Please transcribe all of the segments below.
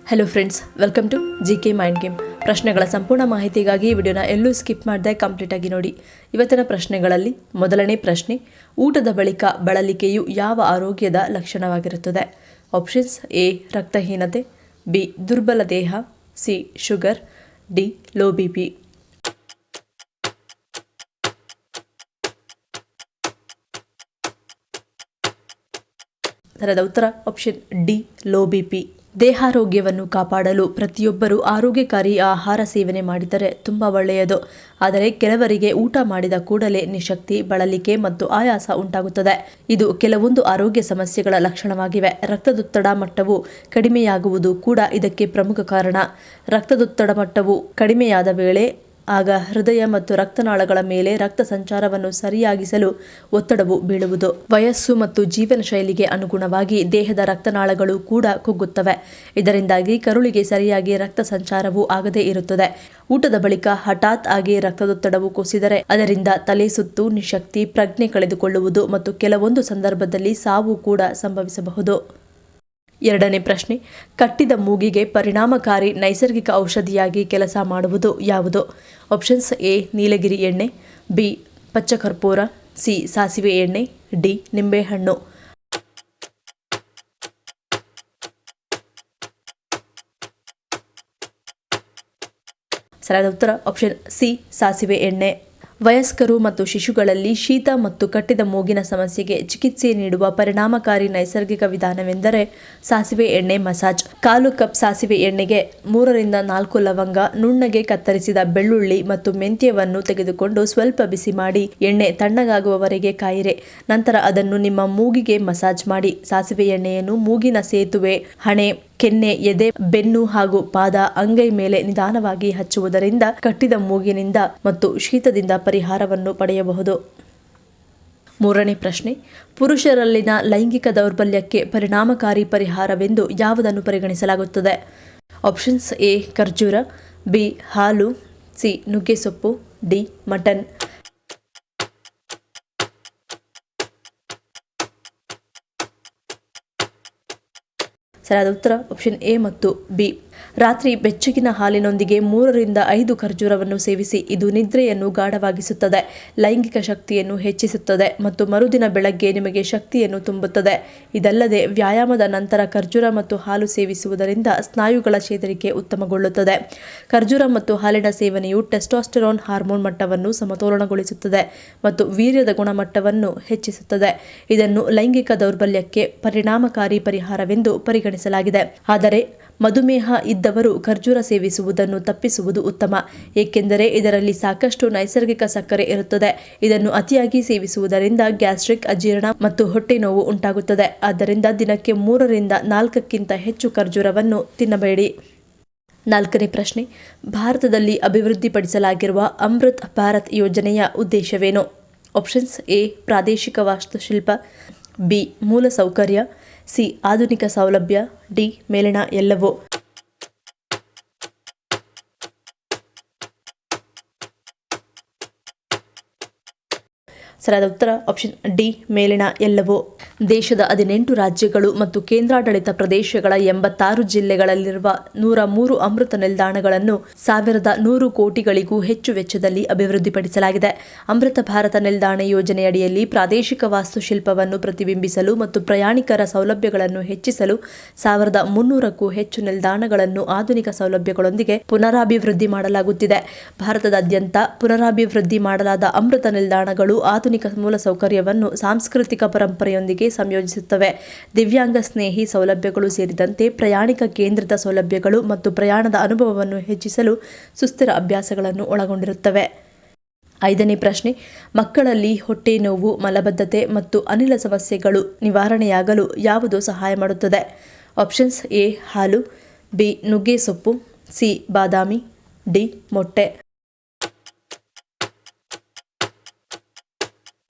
Hello friends, welcome to GK mind game. ಪ್ರಶ್ನೆಗಳ ಸಂಪೂರ್ಣ ಮಾಹಿತಿಗಾಗಿ ಈ ವಿಡಿಯೋನ ಎಲ್ಲೂ ಸ್ಕಿಪ್ ಮಾಡದೆ ಕಂಪ್ಲೀಟ್ ಆಗಿ ನೋಡಿ. ಇವತ್ತಿನ ಪ್ರಶ್ನೆಗಳಲ್ಲಿ ಮೊದಲನೇ ಪ್ರಶ್ನೆ, ಊಟದ ಬಳಿಕ ಬಳಲಿಕೆಯು ಯಾವ ಆರೋಗ್ಯದ ಲಕ್ಷಣವಾಗಿರುತ್ತದೆ? ಆಪ್ಷನ್ಸ್: ಎ ರಕ್ತಹೀನತೆ, ಬಿ ದುರ್ಬಲ ದೇಹ, C sugar, D low BP. ಸರಿಯಾದ ಉತ್ತರ ಆಪ್ಷನ್ ಡಿ ಲೋ BP. ದೇಹಾರೋಗ್ಯವನ್ನು ಕಾಪಾಡಲು ಪ್ರತಿಯೊಬ್ಬರೂ ಆರೋಗ್ಯಕಾರಿ ಆಹಾರ ಸೇವನೆ ಮಾಡಿದರೆ ತುಂಬ ಒಳ್ಳೆಯದು. ಆದರೆ ಕೆಲವರಿಗೆ ಊಟ ಮಾಡಿದ ಕೂಡಲೇ ನಿಶಕ್ತಿ, ಬಳಲಿಕೆ ಮತ್ತು ಆಯಾಸ ಉಂಟಾಗುತ್ತದೆ. ಇದು ಕೆಲವೊಂದು ಆರೋಗ್ಯ ಸಮಸ್ಯೆಗಳ ಲಕ್ಷಣವಾಗಿವೆ. ರಕ್ತದೊತ್ತಡ ಮಟ್ಟವು ಕಡಿಮೆಯಾಗುವುದು ಕೂಡ ಇದಕ್ಕೆ ಪ್ರಮುಖ ಕಾರಣ. ರಕ್ತದೊತ್ತಡ ಮಟ್ಟವು ಕಡಿಮೆಯಾದ ವೇಳೆ ಆಗ ಹೃದಯ ಮತ್ತು ರಕ್ತನಾಳಗಳ ಮೇಲೆ ರಕ್ತ ಸಂಚಾರವನ್ನು ಸರಿಯಾಗಿಸಲು ಒತ್ತಡವು ಬೀಳುವುದು. ವಯಸ್ಸು ಮತ್ತು ಜೀವನ ಶೈಲಿಗೆ ಅನುಗುಣವಾಗಿ ದೇಹದ ರಕ್ತನಾಳಗಳು ಕೂಡ ಕುಗ್ಗುತ್ತವೆ. ಇದರಿಂದಾಗಿ ಕರುಳಿಗೆ ಸರಿಯಾಗಿ ರಕ್ತ ಸಂಚಾರವೂ ಆಗದೇ ಇರುತ್ತದೆ. ಊಟದ ಬಳಿಕ ಹಠಾತ್ ಆಗಿ ರಕ್ತದೊತ್ತಡವು ಕುಸಿದರೆ ಅದರಿಂದ ತಲೆ ಸುತ್ತು, ನಿಶಕ್ತಿ, ಪ್ರಜ್ಞೆ ಕಳೆದುಕೊಳ್ಳುವುದು ಮತ್ತು ಕೆಲವೊಂದು ಸಂದರ್ಭದಲ್ಲಿ ಸಾವು ಕೂಡ ಸಂಭವಿಸಬಹುದು. ಎರಡನೇ ಪ್ರಶ್ನೆ, ಕಟ್ಟಿದ ಮೂಗಿಗೆ ಪರಿಣಾಮಕಾರಿ ನೈಸರ್ಗಿಕ ಔಷಧಿಯಾಗಿ ಕೆಲಸ ಮಾಡುವುದು ಯಾವುದು? ಆಪ್ಷನ್ಸ್: ಎ ನೀಲಗಿರಿ ಎಣ್ಣೆ, ಬಿ ಪಚ್ಚಕರ್ಪೂರ, ಸಿ ಸಾಸಿವೆ ಎಣ್ಣೆ, ಡಿ ನಿಂಬೆಹಣ್ಣು. ಸರಿಯಾದ ಉತ್ತರ ಆಪ್ಷನ್ ಸಿ ಸಾಸಿವೆ ಎಣ್ಣೆ. ವಯಸ್ಕರು ಮತ್ತು ಶಿಶುಗಳಲ್ಲಿ ಶೀತ ಮತ್ತು ಕಟ್ಟಿದ ಮೂಗಿನ ಸಮಸ್ಯೆಗೆ ಚಿಕಿತ್ಸೆ ನೀಡುವ ಪರಿಣಾಮಕಾರಿ ನೈಸರ್ಗಿಕ ವಿಧಾನವೆಂದರೆ ಸಾಸಿವೆ ಎಣ್ಣೆ ಮಸಾಜ್. 1/4 ಕಪ್ ಸಾಸಿವೆ ಎಣ್ಣೆಗೆ 3 ರಿಂದ 4 ಲವಂಗ, ನುಣ್ಣಗೆ ಕತ್ತರಿಸಿದ ಬೆಳ್ಳುಳ್ಳಿ ಮತ್ತು ಮೆಂತ್ಯವನ್ನು ತೆಗೆದುಕೊಂಡು ಸ್ವಲ್ಪ ಬಿಸಿ ಮಾಡಿ ಎಣ್ಣೆ ತಣ್ಣಗಾಗುವವರೆಗೆ ಕಾಯಿರಿ. ನಂತರ ಅದನ್ನು ನಿಮ್ಮ ಮೂಗಿಗೆ ಮಸಾಜ್ ಮಾಡಿ. ಸಾಸಿವೆ ಎಣ್ಣೆಯನ್ನು ಮೂಗಿನ ಸೇತುವೆ, ಹಣೆ, ಕೆನ್ನೆ, ಎದೆ, ಬೆನ್ನು ಹಾಗೂ ಪಾದ, ಅಂಗೈ ಮೇಲೆ ನಿಧಾನವಾಗಿ ಹಚ್ಚುವುದರಿಂದ ಕಟ್ಟಿದ ಮೂಗಿನಿಂದ ಮತ್ತು ಶೀತದಿಂದ ಪರಿಹಾರವನ್ನು ಪಡೆಯಬಹುದು. ಮೂರನೇ ಪ್ರಶ್ನೆ, ಪುರುಷರಲ್ಲಿನ ಲೈಂಗಿಕ ದೌರ್ಬಲ್ಯಕ್ಕೆ ಪರಿಣಾಮಕಾರಿ ಪರಿಹಾರವೆಂದು ಯಾವುದನ್ನು ಪರಿಗಣಿಸಲಾಗುತ್ತದೆ? ಆಪ್ಷನ್ಸ್: ಎ ಖರ್ಜೂರ, ಬಿ ಹಾಲು, ಸಿ ನುಗ್ಗೆಸೊಪ್ಪು, ಡಿ ಮಟನ್. ಸರಿಯಾದ ಉತ್ತರ ಆಪ್ಷನ್ ಎ ಮತ್ತು ಬಿ. ರಾತ್ರಿ ಬೆಚ್ಚಗಿನ ಹಾಲಿನೊಂದಿಗೆ 3 ರಿಂದ 5 ಖರ್ಜೂರವನ್ನು ಸೇವಿಸಿ. ಇದು ನಿದ್ರೆಯನ್ನು ಗಾಢವಾಗಿಸುತ್ತದೆ, ಲೈಂಗಿಕ ಶಕ್ತಿಯನ್ನು ಹೆಚ್ಚಿಸುತ್ತದೆ ಮತ್ತು ಮರುದಿನ ಬೆಳಗ್ಗೆ ನಿಮಗೆ ಶಕ್ತಿಯನ್ನು ತುಂಬುತ್ತದೆ. ಇದಲ್ಲದೆ ವ್ಯಾಯಾಮದ ನಂತರ ಖರ್ಜೂರ ಮತ್ತು ಹಾಲು ಸೇವಿಸುವುದರಿಂದ ಸ್ನಾಯುಗಳ ಚೇತರಿಕೆ ಉತ್ತಮಗೊಳ್ಳುತ್ತದೆ. ಖರ್ಜೂರ ಮತ್ತು ಹಾಲಿನ ಸೇವನೆಯು ಟೆಸ್ಟೋಸ್ಟೆರಾನ್ ಹಾರ್ಮೋನ್ ಮಟ್ಟವನ್ನು ಸಮತೋಲನಗೊಳಿಸುತ್ತದೆ ಮತ್ತು ವೀರ್ಯದ ಗುಣಮಟ್ಟವನ್ನು ಹೆಚ್ಚಿಸುತ್ತದೆ. ಇದನ್ನು ಲೈಂಗಿಕ ದೌರ್ಬಲ್ಯಕ್ಕೆ ಪರಿಣಾಮಕಾರಿ ಪರಿಹಾರವೆಂದು ಪರಿಗಣಿಸಲಾಗಿದೆ. ಆದರೆ ಮಧುಮೇಹ ಇದ್ದವರು ಖರ್ಜೂರ ಸೇವಿಸುವುದನ್ನು ತಪ್ಪಿಸುವುದು ಉತ್ತಮ, ಏಕೆಂದರೆ ಇದರಲ್ಲಿ ಸಾಕಷ್ಟು ನೈಸರ್ಗಿಕ ಸಕ್ಕರೆ ಇರುತ್ತದೆ. ಇದನ್ನು ಅತಿಯಾಗಿ ಸೇವಿಸುವುದರಿಂದ ಗ್ಯಾಸ್ಟ್ರಿಕ್, ಅಜೀರ್ಣ ಮತ್ತು ಹೊಟ್ಟೆ ನೋವು ಉಂಟಾಗುತ್ತದೆ. ಆದ್ದರಿಂದ ದಿನಕ್ಕೆ 3 ರಿಂದ 4ಕ್ಕಿಂತ ಹೆಚ್ಚು ಖರ್ಜೂರವನ್ನು ತಿನ್ನಬೇಡಿ. ನಾಲ್ಕನೇ ಪ್ರಶ್ನೆ, ಭಾರತದಲ್ಲಿ ಅಭಿವೃದ್ಧಿಪಡಿಸಲಾಗಿರುವ ಅಮೃತ್ ಭಾರತ್ ಯೋಜನೆಯ ಉದ್ದೇಶವೇನು? ಆಪ್ಷನ್ಸ್: ಎ ಪ್ರಾದೇಶಿಕ ವಾಸ್ತುಶಿಲ್ಪ, ಬಿ ಮೂಲಸೌಕರ್ಯ, ಸಿ ಆಧುನಿಕ ಸೌಲಭ್ಯ, ಡಿ ಮೇಲಿನ ಎಲ್ಲವೂ. ಸರಿಯಾದ ಉತ್ತರ ಆಪ್ಷನ್ ಡಿ ಮೇಲಿನ ಎಲ್ಲವೂ. ದೇಶದ 18 ರಾಜ್ಯಗಳು ಮತ್ತು ಕೇಂದ್ರಾಡಳಿತ ಪ್ರದೇಶಗಳ 86 ಜಿಲ್ಲೆಗಳಲ್ಲಿರುವ 103 ಅಮೃತ ನಿಲ್ದಾಣಗಳನ್ನು 1100 ಕೋಟಿಗಳಿಗೂ ಹೆಚ್ಚು ವೆಚ್ಚದಲ್ಲಿ ಅಭಿವೃದ್ಧಿಪಡಿಸಲಾಗಿದೆ. ಅಮೃತ ಭಾರತ ನಿಲ್ದಾಣ ಯೋಜನೆಯಡಿಯಲ್ಲಿ ಪ್ರಾದೇಶಿಕ ವಾಸ್ತುಶಿಲ್ಪವನ್ನು ಪ್ರತಿಬಿಂಬಿಸಲು ಮತ್ತು ಪ್ರಯಾಣಿಕರ ಸೌಲಭ್ಯಗಳನ್ನು ಹೆಚ್ಚಿಸಲು 1300ಕ್ಕೂ ಹೆಚ್ಚು ನಿಲ್ದಾಣಗಳನ್ನು ಆಧುನಿಕ ಸೌಲಭ್ಯಗಳೊಂದಿಗೆ ಪುನರಾಭಿವೃದ್ಧಿ ಮಾಡಲಾಗುತ್ತಿದೆ. ಭಾರತದಾದ್ಯಂತ ಪುನರಾಭಿವೃದ್ಧಿ ಮಾಡಲಾದ ಅಮೃತ ನಿಲ್ದಾಣಗಳು ಆಧುನಿಕ ಮೂಲಸೌಕರ್ಯವನ್ನು ಸಾಂಸ್ಕೃತಿಕ ಪರಂಪರೆಯೊಂದಿಗೆ ಸಂಯೋಜಿಸುತ್ತವೆ. ದಿವ್ಯಾಂಗ ಸ್ನೇಹಿ ಸೌಲಭ್ಯಗಳು ಸೇರಿದಂತೆ ಪ್ರಯಾಣಿಕ ಕೇಂದ್ರಿತ ಸೌಲಭ್ಯಗಳು ಮತ್ತು ಪ್ರಯಾಣದ ಅನುಭವವನ್ನು ಹೆಚ್ಚಿಸಲು ಸುಸ್ಥಿರ ಅಭ್ಯಾಸಗಳನ್ನು ಒಳಗೊಂಡಿರುತ್ತವೆ. ಐದನೇ ಪ್ರಶ್ನೆ, ಮಕ್ಕಳಲ್ಲಿ ಹೊಟ್ಟೆ ನೋವು, ಮಲಬದ್ಧತೆ ಮತ್ತು ಅನಿಲ ಸಮಸ್ಯೆಗಳು ನಿವಾರಣೆಯಾಗಲು ಯಾವುದು ಸಹಾಯ ಮಾಡುತ್ತದೆ? ಆಪ್ಷನ್ಸ್: ಎ ಹಾಲು, ಬಿ ನುಗ್ಗೆ ಸೊಪ್ಪು, ಸಿ ಬಾದಾಮಿ, ಡಿ ಮೊಟ್ಟೆ.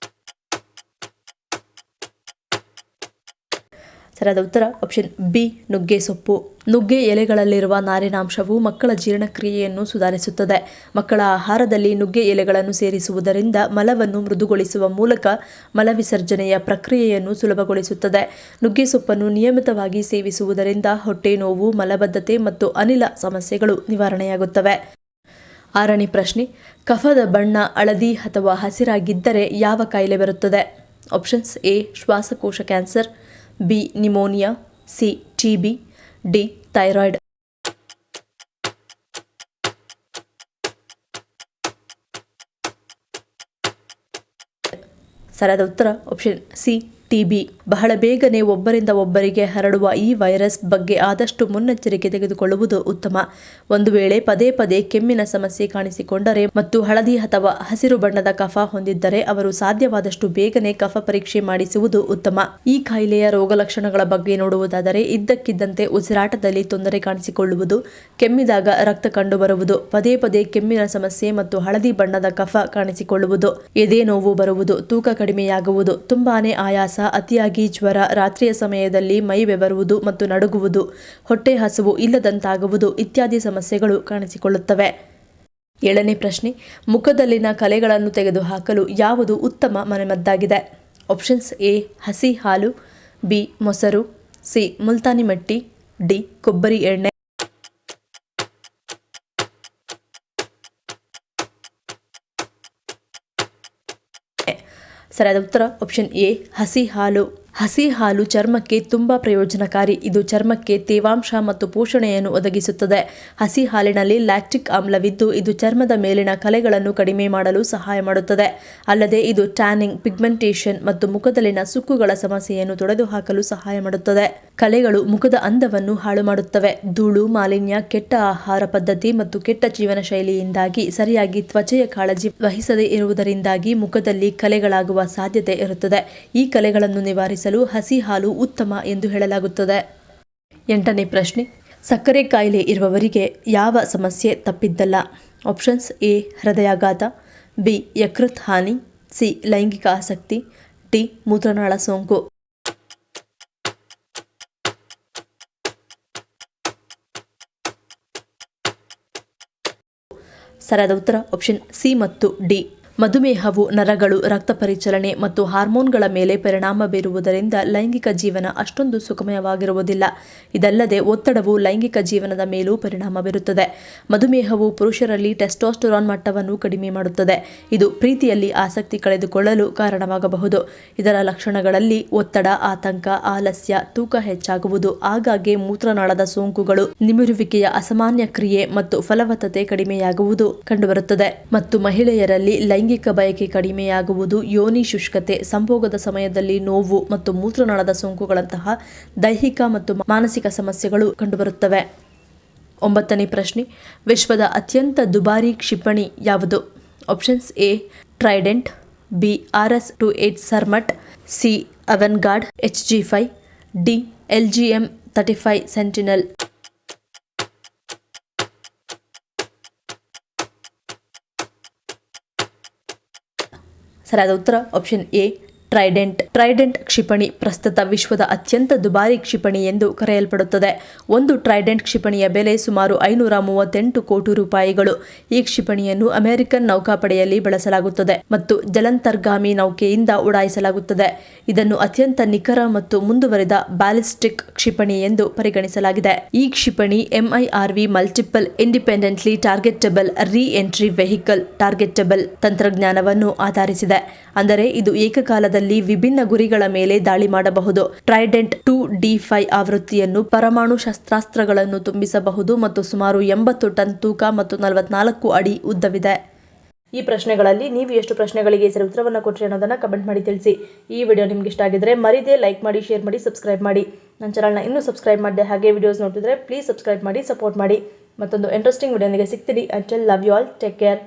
ಸರಿಯಾದ ಉತ್ತರ ಆಪ್ಷನ್ ಬಿ ನುಗ್ಗೆ ಸೊಪ್ಪು. ನುಗ್ಗೆ ಎಲೆಗಳಲ್ಲಿರುವ ನಾರಿನಾಂಶವು ಮಕ್ಕಳ ಜೀರ್ಣಕ್ರಿಯೆಯನ್ನು ಸುಧಾರಿಸುತ್ತದೆ. ಮಕ್ಕಳ ಆಹಾರದಲ್ಲಿ ನುಗ್ಗೆ ಎಲೆಗಳನ್ನು ಸೇರಿಸುವುದರಿಂದ ಮಲವನ್ನು ಮೃದುಗೊಳಿಸುವ ಮೂಲಕ ಮಲವಿಸರ್ಜನೆಯ ಪ್ರಕ್ರಿಯೆಯನ್ನು ಸುಲಭಗೊಳಿಸುತ್ತದೆ. ನುಗ್ಗೆ ಸೊಪ್ಪನ್ನು ನಿಯಮಿತವಾಗಿ ಸೇವಿಸುವುದರಿಂದ ಹೊಟ್ಟೆ ನೋವು, ಮಲಬದ್ಧತೆ ಮತ್ತು ಅನಿಲ ಸಮಸ್ಯೆಗಳು ನಿವಾರಣೆಯಾಗುತ್ತವೆ. 6ನೇ ಪ್ರಶ್ನೆ, ಕಫದ ಬಣ್ಣ ಹಳದಿ ಅಥವಾ ಹಸಿರಾಗಿದ್ದರೆ ಯಾವ ಕಾಯಿಲೆ ಬರುತ್ತದೆ? ಆಪ್ಷನ್ಸ್ ಎ ಶ್ವಾಸಕೋಶ cancer, B pneumonia, C TB, D thyroid. ಸರಿಯಾದ ಉತ್ತರ ಆಪ್ಷನ್ ಸಿ ಟಿಬಿ. ಬಹಳ ಬೇಗನೆ ಒಬ್ಬರಿಂದ ಒಬ್ಬರಿಗೆ ಹರಡುವ ಈ ವೈರಸ್ ಬಗ್ಗೆ ಆದಷ್ಟು ಮುನ್ನೆಚ್ಚರಿಕೆ ತೆಗೆದುಕೊಳ್ಳುವುದು ಉತ್ತಮ. ಒಂದು ವೇಳೆ ಪದೇ ಪದೇ ಕೆಮ್ಮಿನ ಸಮಸ್ಯೆ ಕಾಣಿಸಿಕೊಂಡರೆ ಮತ್ತು ಹಳದಿ ಅಥವಾ ಹಸಿರು ಬಣ್ಣದ ಕಫ ಹೊಂದಿದ್ದರೆ ಅವರು ಸಾಧ್ಯವಾದಷ್ಟು ಬೇಗನೆ ಕಫ ಪರೀಕ್ಷೆ ಮಾಡಿಸುವುದು ಉತ್ತಮ. ಈ ಕಾಯಿಲೆಯ ರೋಗಲಕ್ಷಣಗಳ ಬಗ್ಗೆ ನೋಡುವುದಾದರೆ ಇದ್ದಕ್ಕಿದ್ದಂತೆ ಉಸಿರಾಟದಲ್ಲಿ ತೊಂದರೆ ಕಾಣಿಸಿಕೊಳ್ಳುವುದು, ಕೆಮ್ಮಿದಾಗ ರಕ್ತ ಕಂಡುಬರುವುದು, ಪದೇ ಪದೇ ಕೆಮ್ಮಿನ ಸಮಸ್ಯೆ ಮತ್ತು ಹಳದಿ ಬಣ್ಣದ ಕಫ ಕಾಣಿಸಿಕೊಳ್ಳುವುದು, ಎದೆ ನೋವು ಬರುವುದು, ತೂಕ ಕಡಿಮೆಯಾಗುವುದು, ತುಂಬಾನೇ ಆಯಾಸ, ಅತಿಯಾಗಿ ಜ್ವರ, ರಾತ್ರಿಯ ಸಮಯದಲ್ಲಿ ಮೈ ಬೆವರುವುದು ಮತ್ತು ನಡುಗುವುದು, ಹೊಟ್ಟೆ ಹಸಿವು ಇಲ್ಲದಂತಾಗುವುದು ಇತ್ಯಾದಿ ಸಮಸ್ಯೆಗಳು ಕಾಣಿಸಿಕೊಳ್ಳುತ್ತವೆ. 7ನೇ ಪ್ರಶ್ನೆ, ಮುಖದಲ್ಲಿನ ಕಲೆಗಳನ್ನು ತೆಗೆದುಹಾಕಲು ಯಾವುದು ಉತ್ತಮ ಮನೆಮದ್ದಾಗಿದೆ? ಆಪ್ಷನ್ಸ್ ಎ ಹಸಿ ಹಾಲು, ಬಿ ಮೊಸರು, ಸಿ ಮುಲ್ತಾನಿ ಮಟ್ಟಿ, ಡಿ ಕೊಬ್ಬರಿ ಎಣ್ಣೆ. ಸರಿಯಾದ ಉತ್ತರ ಆಪ್ಷನ್ ಎ ಹಸಿ ಹಾಲು. ಹಸಿ ಹಾಲು ಚರ್ಮಕ್ಕೆ ತುಂಬಾ ಪ್ರಯೋಜನಕಾರಿ. ಇದು ಚರ್ಮಕ್ಕೆ ತೇವಾಂಶ ಮತ್ತು ಪೋಷಣೆಯನ್ನು ಒದಗಿಸುತ್ತದೆ. ಹಸಿ ಹಾಲಿನಲ್ಲಿ ಲ್ಯಾಕ್ಟಿಕ್ ಆಮ್ಲವಿದ್ದು ಇದು ಚರ್ಮದ ಮೇಲಿನ ಕಲೆಗಳನ್ನು ಕಡಿಮೆ ಮಾಡಲು ಸಹಾಯ ಮಾಡುತ್ತದೆ. ಅಲ್ಲದೆ ಇದು ಟ್ಯಾನಿಂಗ್, ಪಿಗ್ಮೆಂಟೇಷನ್ ಮತ್ತು ಮುಖದಲ್ಲಿನ ಸುಕ್ಕುಗಳ ಸಮಸ್ಯೆಯನ್ನು ತೊಡೆದುಹಾಕಲು ಸಹಾಯ ಮಾಡುತ್ತದೆ. ಕಲೆಗಳು ಮುಖದ ಅಂದವನ್ನು ಹಾಳು ಮಾಡುತ್ತವೆ. ಧೂಳು, ಮಾಲಿನ್ಯ, ಕೆಟ್ಟ ಆಹಾರ ಪದ್ಧತಿ ಮತ್ತು ಕೆಟ್ಟ ಜೀವನ ಶೈಲಿಯಿಂದಾಗಿ ಸರಿಯಾಗಿ ತ್ವಚೆಯ ಕಾಳಜಿ ವಹಿಸದೇ ಇರುವುದರಿಂದಾಗಿ ಮುಖದಲ್ಲಿ ಕಲೆಗಳಾಗುವ ಸಾಧ್ಯತೆ ಇರುತ್ತದೆ. ಈ ಕಲೆಗಳನ್ನು ನಿವಾರಿಸಲು ಹಸಿ ಹಾಲು ಉತ್ತಮ ಎಂದು ಹೇಳಲಾಗುತ್ತದೆ. 8ನೇ ಪ್ರಶ್ನೆ, ಸಕ್ಕರೆ ಕಾಯಿಲೆ ಇರುವವರಿಗೆ ಯಾವ ಸಮಸ್ಯೆ ತಪ್ಪಿದ್ದಲ್ಲ? ಆಪ್ಷನ್ಸ್ ಎ ಹೃದಯಾಘಾತ, ಬಿ ಯಕೃತ್ ಹಾನಿ, ಸಿ ಲೈಂಗಿಕ ಆಸಕ್ತಿ, ಡಿ ಮೂತ್ರನಾಳ ಸೋಂಕು. ಸರಿಯಾದ ಉತ್ತರ ಆಪ್ಷನ್ ಸಿ ಮತ್ತು ಡಿ. ಮಧುಮೇಹವು ನರಗಳು, ರಕ್ತ ಪರಿಚಲನೆ ಮತ್ತು ಹಾರ್ಮೋನ್ಗಳ ಮೇಲೆ ಪರಿಣಾಮ ಬೀರುವುದರಿಂದ ಲೈಂಗಿಕ ಜೀವನ ಅಷ್ಟೊಂದು ಸುಖಮಯವಾಗಿರುವುದಿಲ್ಲ. ಇದಲ್ಲದೆ ಒತ್ತಡವು ಲೈಂಗಿಕ ಜೀವನದ ಮೇಲೂ ಪರಿಣಾಮ ಬೀರುತ್ತದೆ. ಮಧುಮೇಹವು ಪುರುಷರಲ್ಲಿ ಟೆಸ್ಟೋಸ್ಟೆರಾನ್ ಮಟ್ಟವನ್ನು ಕಡಿಮೆ ಮಾಡುತ್ತದೆ. ಇದು ಪ್ರೀತಿಯಲ್ಲಿ ಆಸಕ್ತಿ ಕಳೆದುಕೊಳ್ಳಲು ಕಾರಣವಾಗಬಹುದು. ಇದರ ಲಕ್ಷಣಗಳಲ್ಲಿ ಒತ್ತಡ, ಆತಂಕ, ಆಲಸ್ಯ, ತೂಕ ಹೆಚ್ಚಾಗುವುದು, ಆಗಾಗ್ಗೆ ಮೂತ್ರನಾಳದ ಸೋಂಕುಗಳು, ನಿಮಿರುವಿಕೆಯ ಅಸಾಮಾನ್ಯ ಕ್ರಿಯೆ ಮತ್ತು ಫಲವತ್ತತೆ ಕಡಿಮೆಯಾಗುವುದು ಕಂಡುಬರುತ್ತದೆ. ಮತ್ತು ಮಹಿಳೆಯರಲ್ಲಿ ಲೈಂಗಿಕ ಬಯಕೆ ಕಡಿಮೆಯಾಗುವುದು, ಯೋನಿ ಶುಷ್ಕತೆ, ಸಂಭೋಗದ ಸಮಯದಲ್ಲಿ ನೋವು ಮತ್ತು ಮೂತ್ರನಾಳದ ಸೋಂಕುಗಳಂತಹ ದೈಹಿಕ ಮತ್ತು ಮಾನಸಿಕ ಸಮಸ್ಯೆಗಳು ಕಂಡುಬರುತ್ತವೆ. 9ನೇ ಪ್ರಶ್ನೆ, ವಿಶ್ವದ ಅತ್ಯಂತ ದುಬಾರಿ ಕ್ಷಿಪಣಿ ಯಾವುದು? Options A Trident, B RS-28 Sarmat, C Avangard HG5, D LGM-35 Sentinel. ಸರಿಯಾದ ಉತ್ತರ ಆಪ್ಷನ್ ಎ ಟ್ರೈಡೆಂಟ್. ಟ್ರೈಡೆಂಟ್ ಕ್ಷಿಪಣಿ ಪ್ರಸ್ತುತ ವಿಶ್ವದ ಅತ್ಯಂತ ದುಬಾರಿ ಕ್ಷಿಪಣಿ ಎಂದು ಕರೆಯಲ್ಪಡುತ್ತದೆ. ಒಂದು ಟ್ರೈಡೆಂಟ್ ಕ್ಷಿಪಣಿಯ ಬೆಲೆ ಸುಮಾರು 538 ಕೋಟಿ ರೂಪಾಯಿಗಳು. ಈ ಕ್ಷಿಪಣಿಯನ್ನು ಅಮೆರಿಕನ್ ನೌಕಾಪಡೆಯಲ್ಲಿ ಬಳಸಲಾಗುತ್ತದೆ ಮತ್ತು ಜಲಾಂತರ್ಗಾಮಿ ನೌಕೆಯಿಂದ ಉಡಾಯಿಸಲಾಗುತ್ತದೆ. ಇದನ್ನು ಅತ್ಯಂತ ನಿಖರ ಮತ್ತು ಮುಂದುವರಿದ ಬ್ಯಾಲಿಸ್ಟಿಕ್ ಕ್ಷಿಪಣಿ ಎಂದು ಪರಿಗಣಿಸಲಾಗಿದೆ. ಈ ಕ್ಷಿಪಣಿ MIRV ಮಲ್ಟಿಪಲ್ ಇಂಡಿಪೆಂಡೆಂಟ್ಲಿ ಟಾರ್ಗೆಟಬಲ್ ರೀ-ಎಂಟ್ರಿ ವೆಹಿಕಲ್ ಟಾರ್ಗೆಟಬಲ್ ತಂತ್ರಜ್ಞಾನವನ್ನು ಆಧರಿಸಿದೆ. ಅಂದರೆ ಇದು ಏಕಕಾಲದಲ್ಲಿ ವಿಭಿನ್ನ ಗುರಿಗಳ ಮೇಲೆ ದಾಳಿ ಮಾಡಬಹುದು. ಟ್ರೈಡೆಂಟ್ 2D5 ಆವೃತ್ತಿಯನ್ನು ಪರಮಾಣು ಶಸ್ತ್ರಾಸ್ತ್ರಗಳನ್ನು ತುಂಬಿಸಬಹುದು ಮತ್ತು ಸುಮಾರು 80 ಟನ್ ತೂಕ ಮತ್ತು 44 ಅಡಿ ಉದ್ದವಿದೆ. ಈ ಪ್ರಶ್ನೆಗಳಲ್ಲಿ ನೀವು ಎಷ್ಟು ಪ್ರಶ್ನೆಗಳಿಗೆ ಸರಿ ಉತ್ತರವನ್ನು ಕೊಟ್ಟರೆ ಅನ್ನೋದನ್ನು ಕಮೆಂಟ್ ಮಾಡಿ ತಿಳಿಸಿ. ಈ ವಿಡಿಯೋ ನಿಮ್ಗೆ ಇಷ್ಟ ಆಗಿದ್ರೆ ಮರಿದೇ ಲೈಕ್ ಮಾಡಿ, ಶೇರ್ ಮಾಡಿ, ಸಬ್ಸ್ಕ್ರೈಬ್ ಮಾಡಿ. ನನ್ನ ಚಾನಲ್ನ ಇನ್ನೂ ಸಬ್ಸ್ಕ್ರೈಬ್ ಮಾಡಿದೆ ಹಾಗೆ ವಿಡಿಯೋಸ್ ನೋಡ್ತಿದ್ರೆ ಪ್ಲೀಸ್ ಸಬ್ಸ್ಕ್ರೈಬ್ ಮಾಡಿ, ಸಪೋರ್ಟ್ ಮಾಡಿ. ಮತ್ತೊಂದು ಇಂಟ್ರೆಸ್ಟಿಂಗ್ ವಿಡಿಯೋನಿಗೆ ಸಿಗ್ತೀನಿ. Until love you all, take care.